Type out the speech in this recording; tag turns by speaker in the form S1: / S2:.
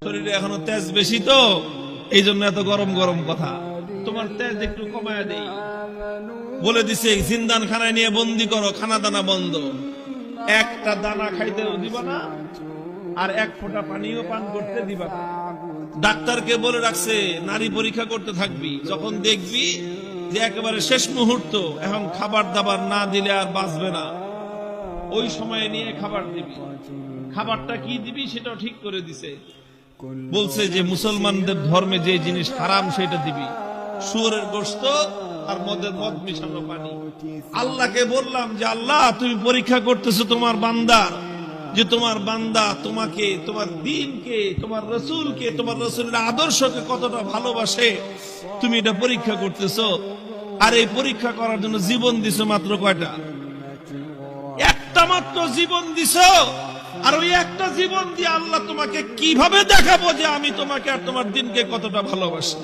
S1: শরীরে এখনো তেজ বেশি তো, এই জন্য এত গরম গরম কথা। তোমার তেজ একটু কমায় দেই বলে দিছে, জিন্দান খানায় নিয়ে বন্দি করো, খানা দানা বন্ধ, একটা দানা খাইতেও দিবা না, আর এক ফোঁটা পানিও পান করতে দিবা না। ডাক্তারকে বলে রাখছে নারী পরীক্ষা করতে থাকবি, যখন দেখবি যে একেবারে শেষ মুহূর্ত, এখন খাবার দাবার না দিলে আর বাঁচবে না, ওই সময়ে নিয়ে খাবার দিবি। খাবারটা কি দিবি সেটাও ঠিক করে দিছে, বলছে যে মুসলমানদের ধর্মে যে জিনিস হারাম সেটা দিবি, শুয়োরের গোশত আর মদের মদ মিশানো পানি। আল্লাহকে বললাম যে আল্লাহ তুমি পরীক্ষা করতেছো তোমার বান্দার, যে তোমার বান্দা তোমাকে, তোমার দ্বীনকে, তোমার রাসূলকে, তোমার রাসূলের আদর্শকে কতটা ভালোবাসে, তুমি এটা পরীক্ষা করতেছো। আর এই পরীক্ষা করার জন্য জীবন দিছো মাত্র কয়টা? একটা মাত্র জীবন দিছো। আর ওই একটা জীবন দিয়ে আল্লাহ তোমাকে কিভাবে দেখাবো যে আমি তোমাকে আর তোমার দ্বীনকে কতটা ভালোবাসি।